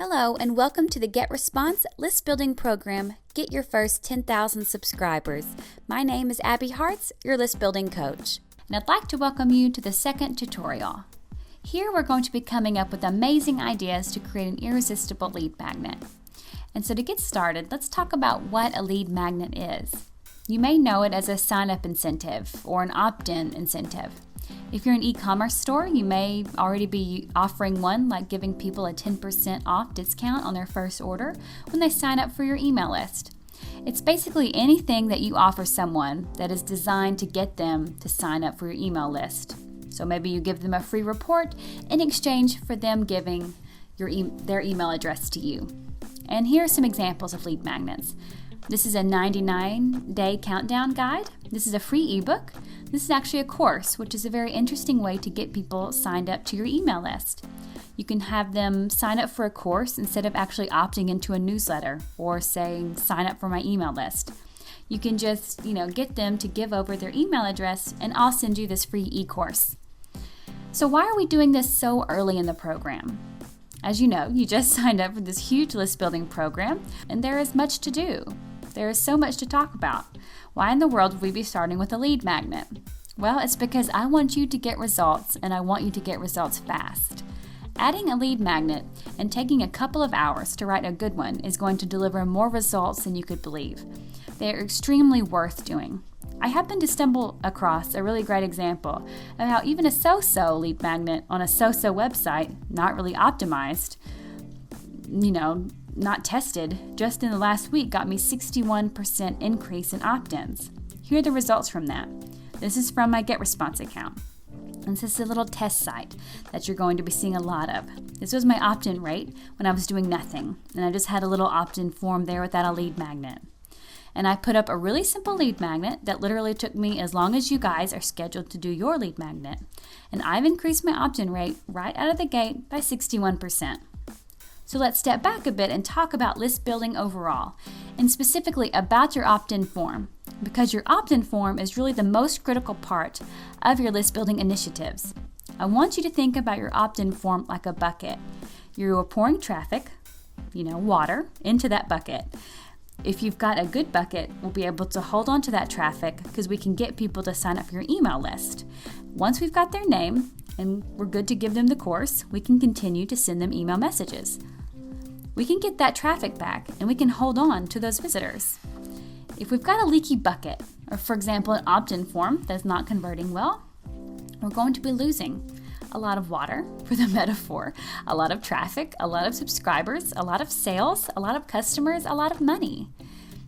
Hello and welcome to the GetResponse list building program. Get your first 10,000 subscribers. My name is Abby Hartz, your list building coach. And I'd like to welcome you to the second tutorial. Here we're going to be coming up with amazing ideas to create an irresistible lead magnet. And so to get started, let's talk about what a lead magnet is. You may know it as a sign-up incentive or an opt-in incentive. If you're an e-commerce store, you may already be offering one, like giving people a 10% off discount on their first order when they sign up for your email list. It's basically anything that you offer someone that is designed to get them to sign up for your email list. So maybe you give them a free report in exchange for them giving their email address to you. And here are some examples of lead magnets. This is a 99-day countdown guide. This is a free ebook. This is actually a course, which is a very interesting way to get people signed up to your email list. You can have them sign up for a course instead of actually opting into a newsletter or saying, sign up for my email list. You can just, get them to give over their email address and I'll send you this free e-course. So why are we doing this so early in the program? As you know, you just signed up for this huge list building program and there is much to do. There is so much to talk about. Why in the world would we be starting with a lead magnet? Well, it's because I want you to get results and I want you to get results fast. Adding a lead magnet and taking a couple of hours to write a good one is going to deliver more results than you could believe. They are extremely worth doing. I happened to stumble across a really great example of how even a so-so lead magnet on a so-so website, not really optimized, not tested, just in the last week got me 61% increase in opt-ins. Here are the results from that. This is from my GetResponse account. And this is a little test site that you're going to be seeing a lot of. This was my opt-in rate when I was doing nothing, and I just had a little opt-in form there without a lead magnet. And I put up a really simple lead magnet that literally took me as long as you guys are scheduled to do your lead magnet. And I've increased my opt-in rate right out of the gate by 61%. So let's step back a bit and talk about list building overall, and specifically about your opt-in form, because your opt-in form is really the most critical part of your list building initiatives. I want you to think about your opt-in form like a bucket. You're pouring traffic, water, into that bucket. If you've got a good bucket, we'll be able to hold on to that traffic because we can get people to sign up for your email list. Once we've got their name and we're good to give them the course, we can continue to send them email messages. We can get that traffic back and we can hold on to those visitors. If we've got a leaky bucket, or for example an opt-in form that's not converting well, we're going to be losing a lot of water, for the metaphor, a lot of traffic, a lot of subscribers, a lot of sales, a lot of customers, a lot of money.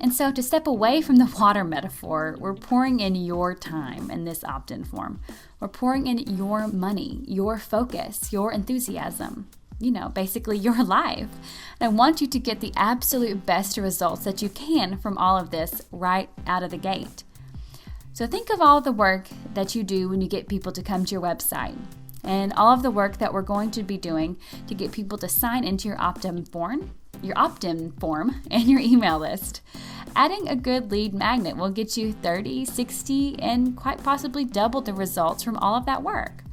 And so to step away from the water metaphor, we're pouring in your time in this opt-in form. We're pouring in your money, your focus, your enthusiasm. Basically your life. And I want you to get the absolute best results that you can from all of this right out of the gate. So think of all of the work that you do when you get people to come to your website and all of the work that we're going to be doing to get people to sign into your opt-in form and your email list. Adding a good lead magnet will get you 30, 60, and quite possibly double the results from all of that work.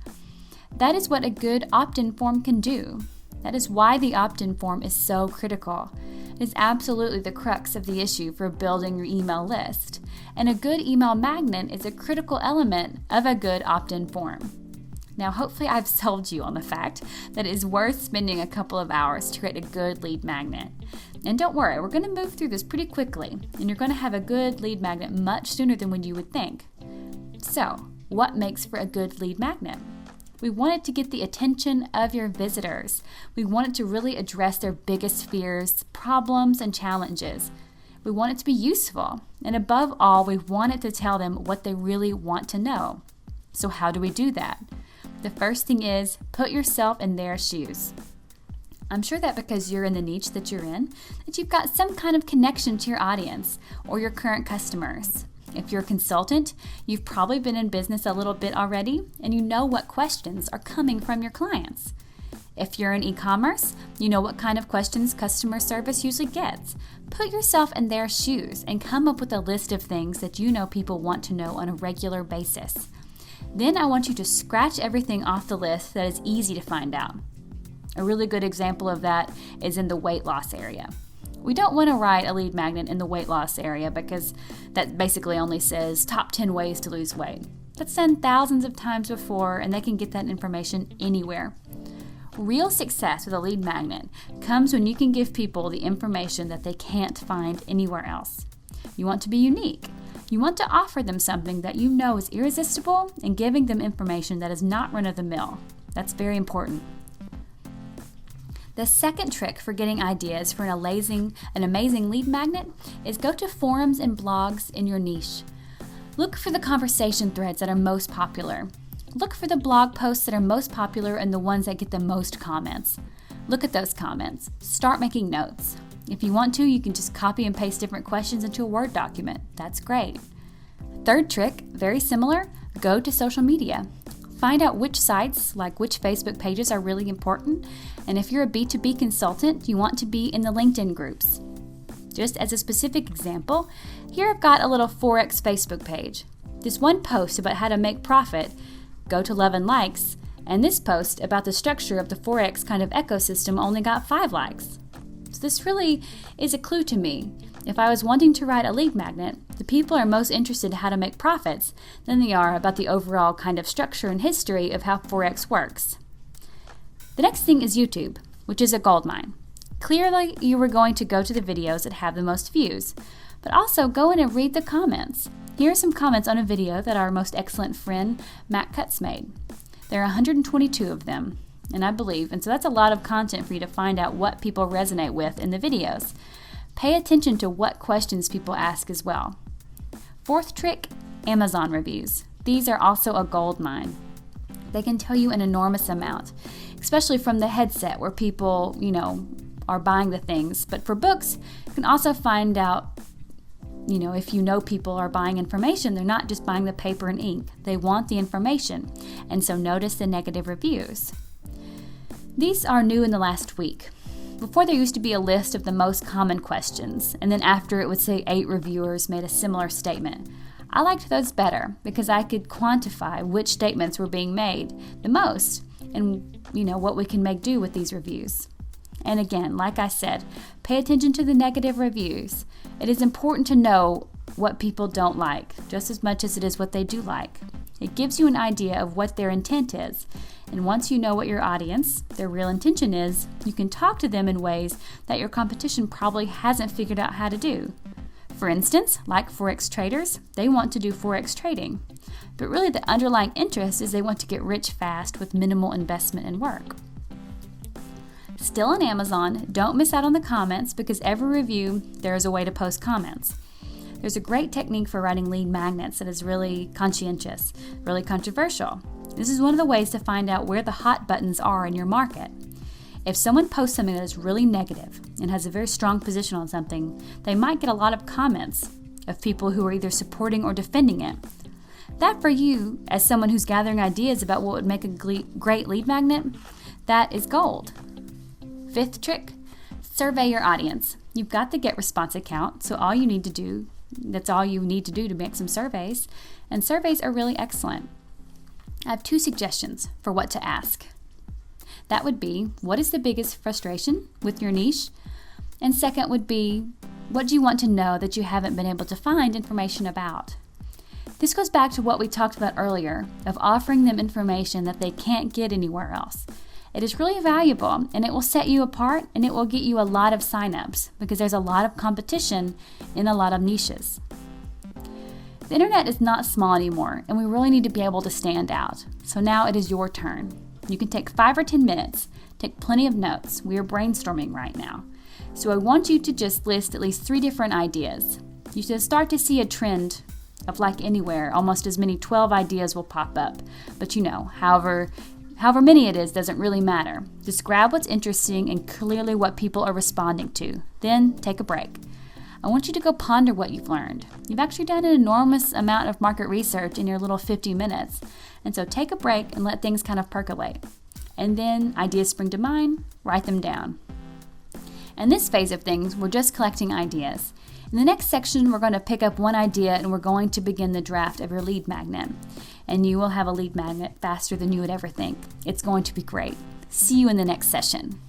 That is what a good opt-in form can do. That is why the opt-in form is so critical. It is absolutely the crux of the issue for building your email list. And a good email magnet is a critical element of a good opt-in form. Now, hopefully I've sold you on the fact that it is worth spending a couple of hours to create a good lead magnet. And don't worry, we're going to move through this pretty quickly, and you're going to have a good lead magnet much sooner than when you would think. So, what makes for a good lead magnet? We want it to get the attention of your visitors. We want it to really address their biggest fears, problems, and challenges. We want it to be useful. And above all, we want it to tell them what they really want to know. So how do we do that? The first thing is put yourself in their shoes. I'm sure that because you're in the niche that you're in, that you've got some kind of connection to your audience or your current customers. If you're a consultant, you've probably been in business a little bit already and you know what questions are coming from your clients. If you're in e-commerce, you know what kind of questions customer service usually gets. Put yourself in their shoes and come up with a list of things that you know people want to know on a regular basis. Then I want you to scratch everything off the list that is easy to find out. A really good example of that is in the weight loss area. We don't want to write a lead magnet in the weight loss area because that basically only says top 10 ways to lose weight. That's done thousands of times before, and they can get that information anywhere. Real success with a lead magnet comes when you can give people the information that they can't find anywhere else. You want to be unique. You want to offer them something that you know is irresistible and giving them information that is not run-of-the-mill. That's very important. The second trick for getting ideas for an amazing lead magnet is go to forums and blogs in your niche. Look for the conversation threads that are most popular. Look for the blog posts that are most popular and the ones that get the most comments. Look at those comments. Start making notes. If you want to, you can just copy and paste different questions into a Word document. That's great. Third trick, very similar, go to social media. Find out which sites, like which Facebook pages, are really important. And if you're a B2B consultant, you want to be in the LinkedIn groups. Just as a specific example, here I've got a little Forex Facebook page. This one post about how to make profit got 11 likes, and this post about the structure of the Forex kind of ecosystem only got 5 likes. So this really is a clue to me. If I was wanting to write a lead magnet, the people are most interested in how to make profits than they are about the overall kind of structure and history of how Forex works. The next thing is YouTube, which is a goldmine. Clearly, you were going to go to the videos that have the most views, but also go in and read the comments. Here are some comments on a video that our most excellent friend, Matt Cutts, made. There are 122 of them, and so that's a lot of content for you to find out what people resonate with in the videos. Pay attention to what questions people ask as well. Fourth trick, Amazon reviews. These are also a gold mine. They can tell you an enormous amount, especially from the headset where people, are buying the things. But for books, you can also find out, if people are buying information, they're not just buying the paper and ink. They want the information. And so notice the negative reviews. These are new in the last week. Before, there used to be a list of the most common questions, and then after it would say 8 reviewers made a similar statement. I liked those better because I could quantify which statements were being made the most and, what we can make do with these reviews. And again, like I said, pay attention to the negative reviews. It is important to know what people don't like, just as much as it is what they do like. It gives you an idea of what their intent is. And once you know what your audience, their real intention is, you can talk to them in ways that your competition probably hasn't figured out how to do. For instance, like Forex traders, they want to do Forex trading. But really the underlying interest is they want to get rich fast with minimal investment and work. Still on Amazon, don't miss out on the comments because every review, there is a way to post comments. There's a great technique for writing lead magnets that is really conscientious, really controversial. This is one of the ways to find out where the hot buttons are in your market. If someone posts something that is really negative and has a very strong position on something, they might get a lot of comments of people who are either supporting or defending it. That for you, as someone who's gathering ideas about what would make a great lead magnet, that is gold. Fifth trick, survey your audience. You've got the GetResponse account, so that's all you need to do to make some surveys, and surveys are really excellent. I have 2 suggestions for what to ask. That would be, what is the biggest frustration with your niche? And second would be, what do you want to know that you haven't been able to find information about? This goes back to what we talked about earlier, of offering them information that they can't get anywhere else. It is really valuable, and it will set you apart, and it will get you a lot of signups because there's a lot of competition in a lot of niches. The internet is not small anymore, and we really need to be able to stand out. So now it is your turn. You can take 5 or 10 minutes, take plenty of notes. We are brainstorming right now. So I want you to just list at least 3 different ideas. You should start to see a trend of, like anywhere, almost as many 12 ideas will pop up. But however many it is doesn't really matter. Just grab what's interesting and clearly what people are responding to. Then take a break. I want you to go ponder what you've learned. You've actually done an enormous amount of market research in your little 50 minutes. And so take a break and let things kind of percolate. And then ideas spring to mind, write them down. In this phase of things, we're just collecting ideas. In the next section, we're going to pick up one idea and we're going to begin the draft of your lead magnet. And you will have a lead magnet faster than you would ever think. It's going to be great. See you in the next session.